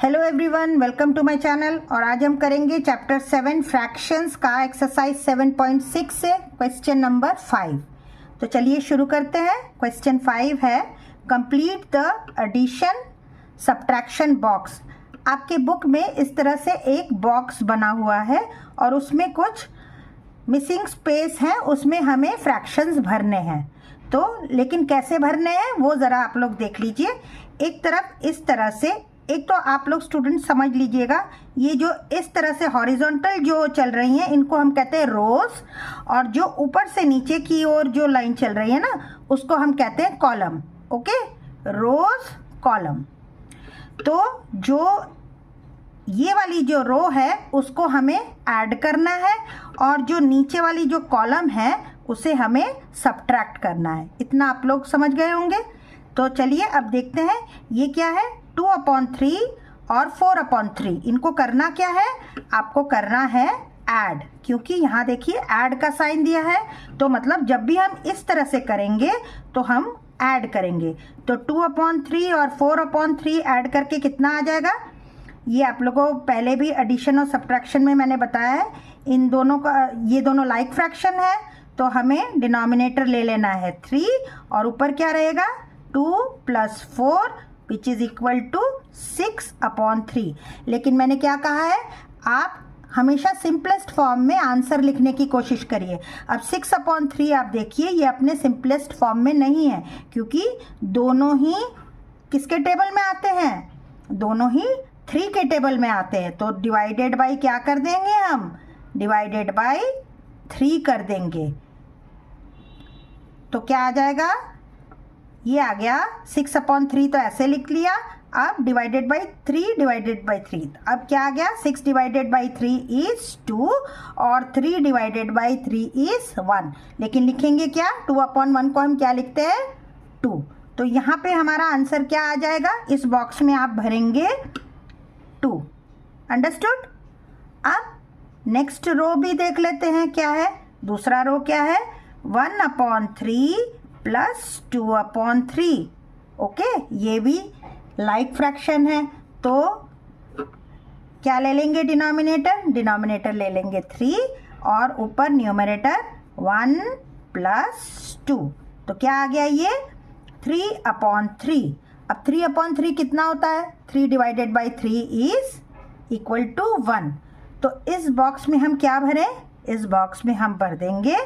Hello everyone, welcome to my channel. और आज हम करेंगे चैप्टर 7 फ्रैक्शंस का एक्सरसाइज 7.6 से क्वेश्चन नंबर 5। तो चलिए शुरू करते हैं। क्वेश्चन 5 है complete the addition subtraction box. आपके बुक में इस तरह से एक बॉक्स बना हुआ है और उसमें कुछ मिसिंग स्पेस है, उसमें हमें फ्रैक्शंस भरने हैं। तो लेकिन कैसे भरने हैं वो ज़रा आप लोग देख लीजिए। एक तरफ इस तरह से, एक तो आप लोग स्टूडेंट समझ लीजिएगा, ये जो इस तरह से हॉरिजॉन्टल जो चल रही हैं इनको हम कहते हैं रोज, और जो ऊपर से नीचे की ओर जो लाइन चल रही है ना उसको हम कहते हैं कॉलम। ओके, रोज कॉलम। तो जो ये वाली जो रो है उसको हमें ऐड करना है और जो नीचे वाली जो कॉलम है उसे हमें सब्ट्रैक्ट करना है। इतना आप लोग समझ गए होंगे। तो चलिए अब देखते हैं ये क्या है। 2/3 और 4/3 इनको करना क्या है, आपको करना है ऐड, क्योंकि यहाँ देखिए ऐड का साइन दिया है। तो मतलब जब भी हम इस तरह से करेंगे तो हम ऐड करेंगे। तो 2/3 और 4/3 ऐड करके कितना आ जाएगा, ये आप लोगों को पहले भी एडिशन और सब्ट्रैक्शन में मैंने बताया है। इन दोनों का, ये दोनों लाइक फ्रैक्शन है तो हमें डिनोमिनेटर ले लेना है 3 और ऊपर क्या रहेगा 2 + 4 विच इज इक्वल टू 6/3। लेकिन मैंने क्या कहा है, आप हमेशा सिंपलेस्ट फॉर्म में आंसर लिखने की कोशिश करिए। अब 6/3 आप देखिए ये अपने सिंपलेस्ट फॉर्म में नहीं है, क्योंकि दोनों ही किसके टेबल में आते हैं, दोनों ही 3 के टेबल में आते हैं। तो डिवाइडेड बाई क्या कर देंगे, हम डिवाइडेड बाई 3 कर देंगे। तो क्या आ जाएगा, ये आ गया 6/3। तो ऐसे लिख लिया। अब डिवाइडेड बाई 3 डिवाइडेड बाई 3, अब क्या आ गया 6 डिवाइडेड बाई 3 इज 2 और 3 डिवाइडेड बाई 3 इज 1। लेकिन लिखेंगे क्या, 2/1 को हम क्या लिखते हैं 2। तो यहाँ पे हमारा आंसर क्या आ जाएगा, इस बॉक्स में आप भरेंगे 2। अंडरस्टूड। अब नेक्स्ट रो भी देख लेते हैं क्या है। दूसरा रो क्या है, 1/3 + 2/3। ओके, ये भी लाइक फ्रैक्शन है। तो क्या ले लेंगे डिनोमिनेटर, डिनोमिनेटर ले लेंगे 3 और ऊपर न्यूमरेटर 1 + 2। तो क्या आ गया ये 3/3। अब 3/3 कितना होता है, 3 divided by 3 is equal to 1। तो इस बॉक्स में हम क्या भरें, इस बॉक्स में हम भर देंगे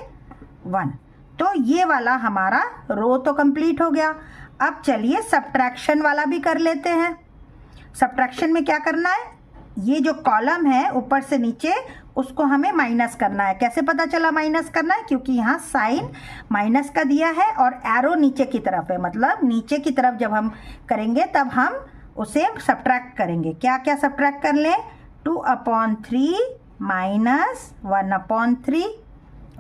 1। तो ये वाला हमारा रो तो कंप्लीट हो गया। अब चलिए सब्ट्रैक्शन वाला भी कर लेते हैं। सब्ट्रैक्शन में क्या करना है, ये जो कॉलम है ऊपर से नीचे उसको हमें माइनस करना है। कैसे पता चला माइनस करना है, क्योंकि यहाँ साइन माइनस का दिया है और एरो नीचे की तरफ है, मतलब नीचे की तरफ जब हम करेंगे तब हम उसे सब्ट्रैक्ट करेंगे। क्या क्या सब्ट्रैक्ट कर लें, 2/3 - 1/3।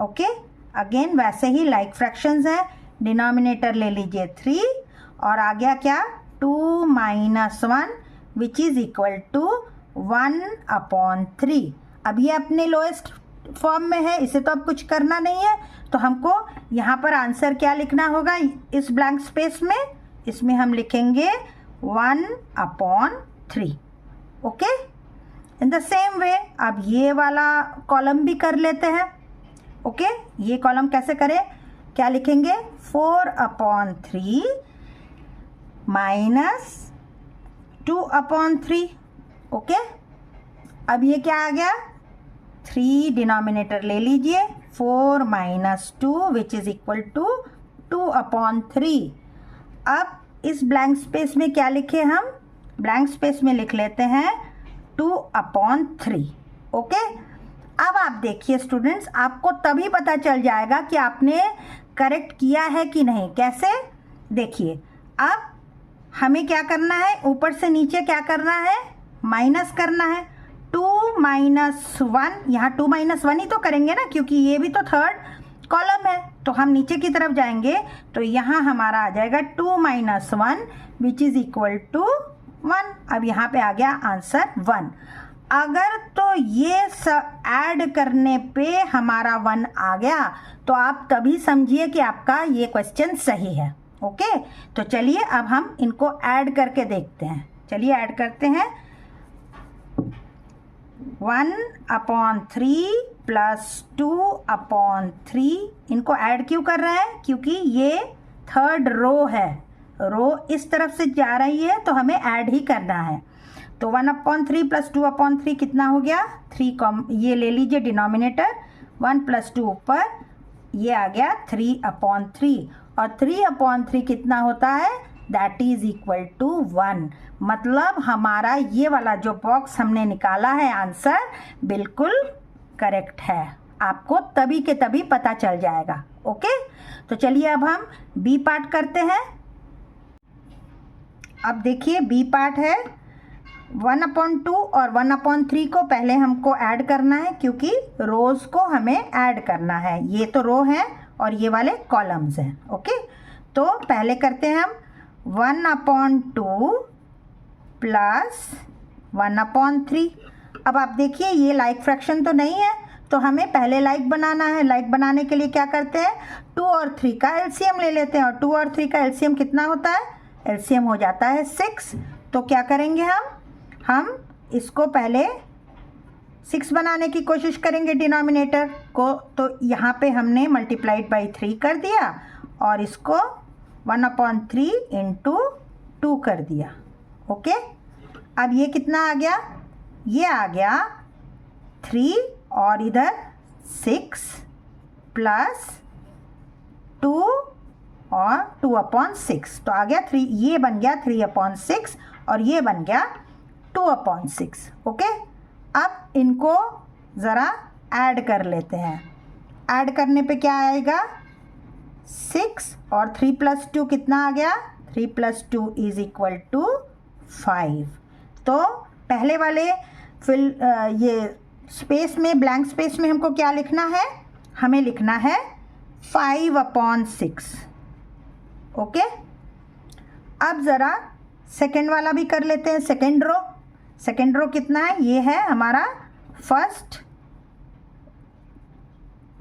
ओके, अगेन वैसे ही लाइक फ्रैक्शंस हैं। डिनोमिनेटर ले लीजिए 3 और आ गया क्या 2 - 1 विच इज इक्वल टू 1/3। अब ये अपने लोएस्ट फॉर्म में है, इसे तो अब कुछ करना नहीं है। तो हमको यहाँ पर आंसर क्या लिखना होगा, इस ब्लैंक स्पेस में, इसमें हम लिखेंगे 1/3। Okay, in the same way अब ये वाला कॉलम भी कर लेते हैं। ओके, ये कॉलम कैसे करें, क्या लिखेंगे 4/3 - 2/3। ओके, अब ये क्या आ गया 3, डिनोमिनेटर ले लीजिए 4 - 2 विच इज इक्वल टू 2/3। अब इस ब्लैंक स्पेस में क्या लिखे हम, ब्लैंक स्पेस में लिख लेते हैं 2/3। ओके, अब आप देखिए स्टूडेंट्स, आपको तभी पता चल जाएगा कि आपने करेक्ट किया है कि नहीं। कैसे, देखिए अब हमें क्या करना है, ऊपर से नीचे क्या करना है, माइनस करना है। 2 - 1, यहाँ 2 - 1 ही तो करेंगे ना, क्योंकि ये भी तो थर्ड कॉलम है। तो हम नीचे की तरफ जाएंगे तो यहाँ हमारा आ जाएगा 2 - 1 विच इज इक्वल टू 1। अब यहाँ पे आ गया आंसर 1। अगर तो ये ऐड करने पे हमारा 1 आ गया तो आप तभी समझिए कि आपका ये क्वेश्चन सही है। ओके, तो चलिए अब हम इनको ऐड करके देखते हैं। चलिए ऐड करते हैं। 1/3 प्लस 2/3, इनको ऐड क्यों कर रहे हैं? क्योंकि ये थर्ड रो है, रो इस तरफ से जा रही है तो हमें ऐड ही करना है। तो 1/3 प्लस 2/3 कितना हो गया? 3, ये ले लीजिए डिनोमिनेटर, 1 प्लस 2 ऊपर, ये आ गया 3/3, और 3/3 कितना होता है? That is equal to 1। मतलब हमारा ये वाला जो बॉक्स हमने निकाला है आंसर बिल्कुल करेक्ट है, आपको तभी के तभी पता चल जाएगा। ओके, तो चलिए अब हम बी पार्ट करते हैं। अब देखिए बी पार्ट है 1/2 और 1/3 को पहले हमको ऐड करना है, क्योंकि रोज को हमें ऐड करना है। ये तो रो है और ये वाले कॉलम्स हैं। ओके, तो पहले करते हैं हम 1/2 प्लस 1/3। अब आप देखिए ये लाइक फ्रैक्शन तो नहीं है, तो हमें पहले लाइक बनाना है। लाइक बनाने के लिए क्या करते हैं? 2 और 3 का एलसीएम ले लेते हैं, और 2 और 3 का एलसीएम कितना होता है? एलसीएम हो जाता है 6। तो क्या करेंगे हम इसको पहले 6 बनाने की कोशिश करेंगे डिनोमिनेटर को। तो यहाँ पे हमने मल्टीप्लाइड बाई 3 कर दिया और इसको 1/3 इंटू 2 कर दिया। ओके, अब ये कितना आ गया? ये आ गया 3 और इधर 6 प्लस 2 और 2/6, तो आ गया 3। ये बन गया 3/6 और ये बन गया 2/6। ओके, अब इनको ज़रा ऐड कर लेते हैं। ऐड करने पे क्या आएगा? 6 और 3 प्लस 2 कितना आ गया? 3 प्लस 2 इज इक्वल टू 5। तो पहले वाले ये स्पेस में, ब्लैंक स्पेस में हमको क्या लिखना है? हमें लिखना है 5/6। ओके, अब ज़रा सेकेंड वाला भी कर लेते हैं। सेकेंड रो, सेकेंड रो कितना है? ये है हमारा फर्स्ट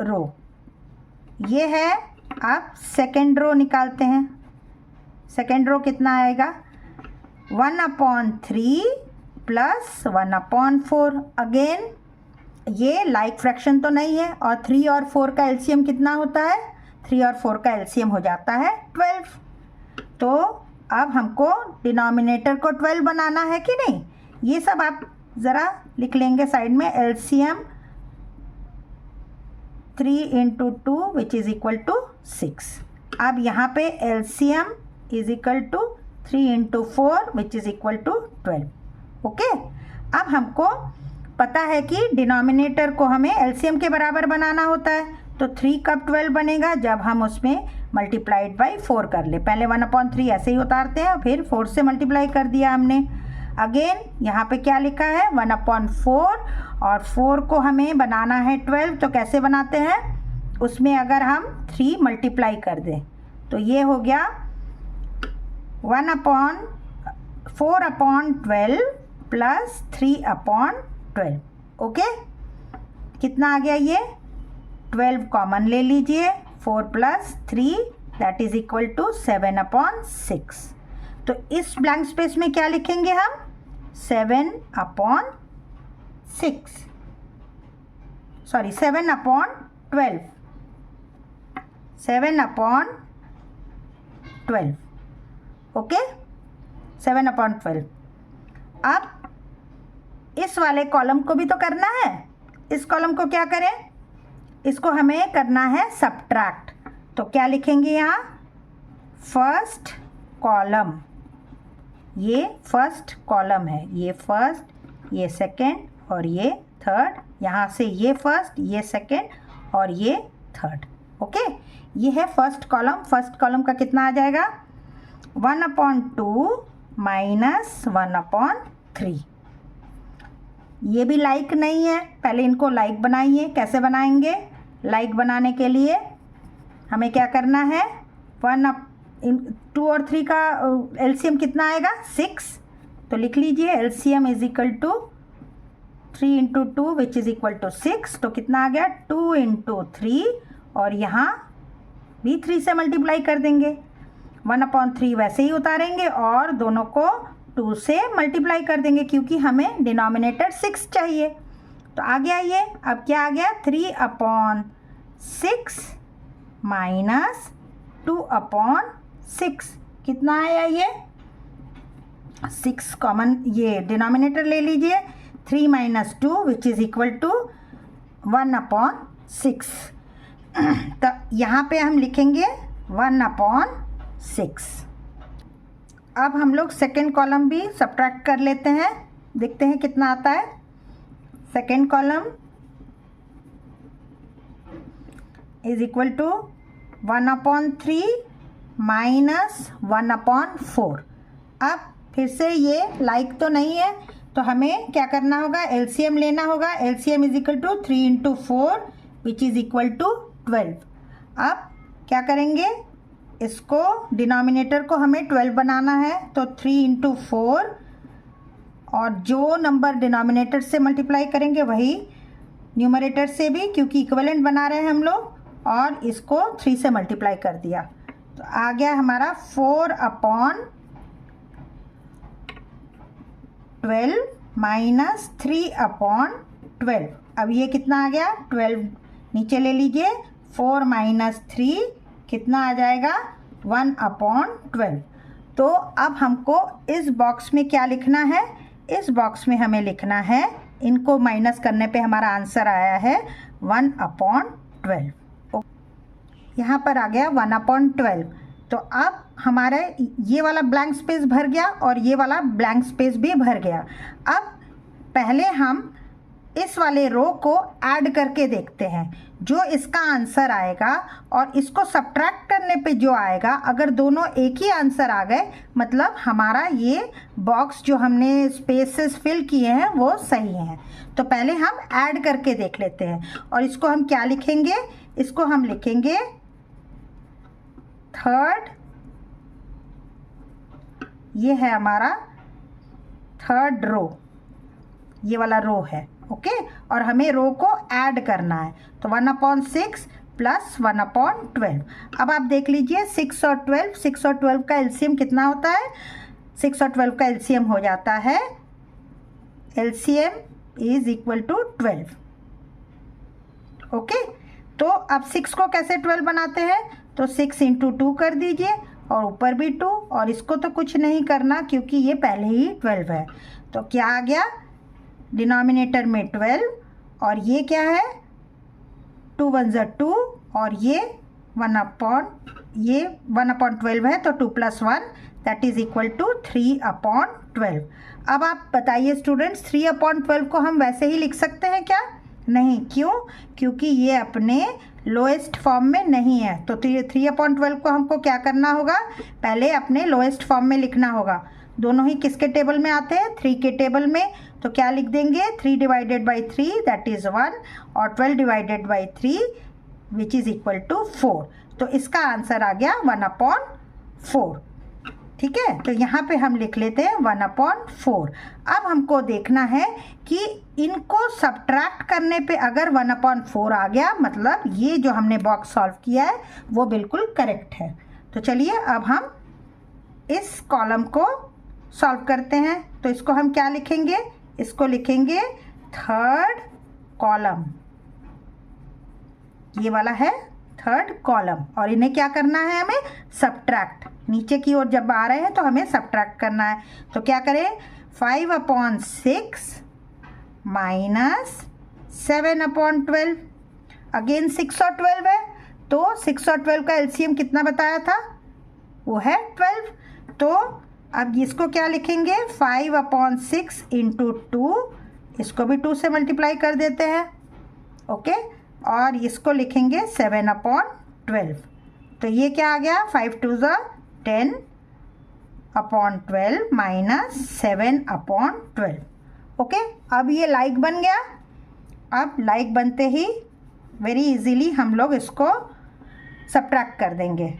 रो, ये है। अब सेकेंड रो निकालते हैं। सेकेंड रो कितना आएगा? 1/3 प्लस 1/4। अगेन ये लाइक फ्रैक्शन तो नहीं है, और 3 और 4 का एलसीएम कितना होता है? 3 और 4 का एलसीएम हो जाता है 12। तो अब हमको डिनोमिनेटर को 12 बनाना है कि नहीं? ये सब आप ज़रा लिख लेंगे साइड में। LCM 3 into 2 which is equal to 6। अब यहाँ पे LCM is equal to 3 into 4 which is equal to 12। Okay, अब हमको पता है कि डिनोमिनेटर को हमें एलसीएम के बराबर बनाना होता है। तो 3 कब 12 बनेगा? जब हम उसमें मल्टीप्लाइड बाई 4 कर ले। पहले 1/3 ऐसे ही उतारते हैं, फिर 4 से मल्टीप्लाई कर दिया हमने। अगेन यहाँ पे क्या लिखा है? 1/4, और 4 को हमें बनाना है 12। तो कैसे बनाते हैं? उसमें अगर हम 3 मल्टीप्लाई कर दें तो ये हो गया 4/12 प्लस 3/12। ओके, कितना आ गया? ये 12 कॉमन ले लीजिए, 4 plus 3 that is equal to 7/6। तो इस ब्लैंक स्पेस में क्या लिखेंगे हम? 7/6, सॉरी 7/12, 7/12। ओके, 7/12। अब इस वाले कॉलम को भी तो करना है। इस कॉलम को क्या करें? इसको हमें करना है सबट्रैक्ट। तो क्या लिखेंगे यहाँ? फर्स्ट कॉलम, ये फर्स्ट कॉलम है, ये फर्स्ट, ये सेकेंड और ये थर्ड। यहाँ से ये फर्स्ट, ये सेकेंड और ये थर्ड। ओके, ये है फर्स्ट कॉलम। फर्स्ट कॉलम का कितना आ जाएगा? 1/2 माइनस 1/3। ये भी लाइक नहीं है, पहले इनको लाइक बनाइए। कैसे बनाएंगे? लाइक बनाने के लिए हमें क्या करना है? 2 और 3 का एलसीएम कितना आएगा? 6। तो लिख लीजिए LCM is equal to 3 into 2 which is equal to 6। तो कितना आ गया? 2 इंटू 3, और यहाँ भी 3 से मल्टीप्लाई कर देंगे। 1/3 वैसे ही उतारेंगे और दोनों को 2 से मल्टीप्लाई कर देंगे, क्योंकि हमें डिनोमिनेटर 6 चाहिए। तो आ गया ये। अब क्या आ गया, 3/6 माइनस 2/6। कितना आया ये, 6 कॉमन, ये डिनोमिनेटर ले लीजिए, 3 - 2 विच इज़ इक्वल टू 1/6। तो यहाँ पे हम लिखेंगे 1/6। अब हम लोग सेकेंड कॉलम भी सब्ट्रैक्ट कर लेते हैं, देखते हैं कितना आता है। Second column is equal to 1/3 minus 1/4। अब फिर से ये लाइक तो नहीं है, तो हमें क्या करना होगा, एलसीएम लेना होगा। LCM is equal to 3 × 4 which is equal to 12। अब क्या करेंगे, इसको डिनोमिनेटर को हमें 12 बनाना है, तो 3 × 4 और जो नंबर डिनोमिनेटर से मल्टीप्लाई करेंगे वही न्यूमरेटर से भी, क्योंकि इक्विवेलेंट बना रहे हैं हम लोग, और इसको 3 से मल्टीप्लाई कर दिया। तो आ गया हमारा 4/12 माइनस 3/12। अब ये कितना आ गया, 12 नीचे ले लीजिए, 4 - 3 कितना आ जाएगा, 1/12। तो अब हमको इस बॉक्स में क्या लिखना है, इस बॉक्स में हमें लिखना है, इनको माइनस करने पे हमारा आंसर आया है 1/12। यहाँ पर आ गया 1/12। तो अब हमारा ये वाला ब्लैंक स्पेस भर गया और ये वाला ब्लैंक स्पेस भी भर गया। अब पहले हम इस वाले रो को ऐड करके देखते हैं, जो इसका आंसर आएगा और इसको सब्ट्रैक्ट करने पे जो आएगा, अगर दोनों एक ही आंसर आ गए मतलब हमारा ये बॉक्स जो हमने स्पेसेस फिल किए हैं वो सही हैं। तो पहले हम ऐड करके देख लेते हैं, और इसको हम क्या लिखेंगे, इसको हम लिखेंगे थर्ड, ये है हमारा थर्ड रो, ये वाला रो है, ओके। और हमें रो को ऐड करना है, तो 1/6 प्लस 1/12। अब आप देख लीजिए 6 और 12 का एलसीएम कितना होता है, 6 और 12 का एलसीएम हो जाता है, LCM is equal to 12, okay. तो अब 6 को कैसे 12 बनाते हैं, तो 6 × 2 कर दीजिए, और ऊपर भी 2, और इसको तो कुछ नहीं करना क्योंकि ये पहले ही 12 है। तो क्या आ गया, डिनोमिनेटर में 12, और ये क्या है, 2 × 1 = 2, और ये 1/12 है, तो 2 + 1 दैट इज इक्वल टू 3/12। अब आप बताइए स्टूडेंट्स, 3/12 को हम वैसे ही लिख सकते हैं क्या, नहीं, क्यों, क्योंकि ये अपने लोएस्ट फॉर्म में नहीं है। तो 3/12 को हमको क्या करना होगा, पहले अपने लोएस्ट फॉर्म में लिखना होगा। दोनों ही किसके टेबल में आते हैं, 3 के टेबल में। तो क्या लिख देंगे, 3 / 3 दैट इज़ 1, और 12 / 3 विच इज़ इक्वल टू 4। तो इसका आंसर आ गया 1/4, ठीक है। तो यहाँ पे हम लिख लेते हैं 1/4। अब हमको देखना है कि इनको सब्ट्रैक्ट करने पे अगर 1/4 आ गया, मतलब ये जो हमने बॉक्स सॉल्व किया है वो बिल्कुल करेक्ट है। तो चलिए अब हम इस कॉलम को सॉल्व करते हैं। तो इसको हम क्या लिखेंगे, इसको लिखेंगे थर्ड कॉलम, ये वाला है थर्ड कॉलम, और इन्हें क्या करना है, हमें सब्ट्रैक्ट, नीचे की ओर जब आ रहे हैं तो हमें सब्ट्रैक्ट करना है। तो क्या करें, 5/6 माइनस 7/12, अगेन 6 और 12 है, तो 6 और 12 का एलसीएम कितना बताया था, वो है 12। तो अब इसको क्या लिखेंगे, 5/6 × 2, इसको भी 2 से मल्टीप्लाई कर देते हैं, ओके, और इसको लिखेंगे 7/12। तो ये क्या आ गया, 5 × 2 = 10/12 माइनस 7/12, ओके। अब ये लाइक बन गया। अब लाइक बनते ही वेरी इजीली हम लोग इसको सब्ट्रैक्ट कर देंगे,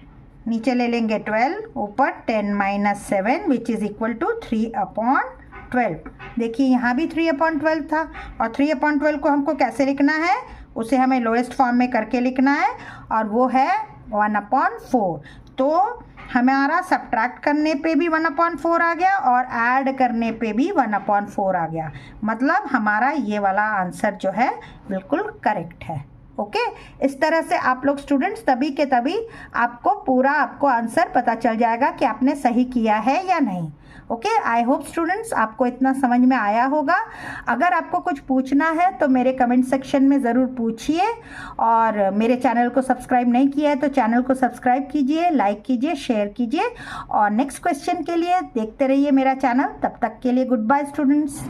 नीचे ले लेंगे 12, ऊपर 10 - 7 विच इज़ इक्वल टू 3/12। देखिए यहाँ भी 3/12 था, और 3/12 को हमको कैसे लिखना है, उसे हमें लोएस्ट फॉर्म में करके लिखना है, और वो है 1/4। तो हमारा सब्ट्रैक्ट करने पे भी 1/4 आ गया और ऐड करने पे भी 1/4 आ गया, मतलब हमारा ये वाला आंसर जो है बिल्कुल करेक्ट है। ओके इस तरह से आप लोग स्टूडेंट्स तभी के तभी आपको आंसर पता चल जाएगा कि आपने सही किया है या नहीं। ओके आई होप स्टूडेंट्स आपको इतना समझ में आया होगा। अगर आपको कुछ पूछना है तो मेरे कमेंट सेक्शन में ज़रूर पूछिए, और मेरे चैनल को सब्सक्राइब नहीं किया है तो चैनल को सब्सक्राइब कीजिए, लाइक कीजिए, शेयर कीजिए, और नेक्स्ट क्वेश्चन के लिए देखते रहिए मेरा चैनल। तब तक के लिए गुड बाय स्टूडेंट्स।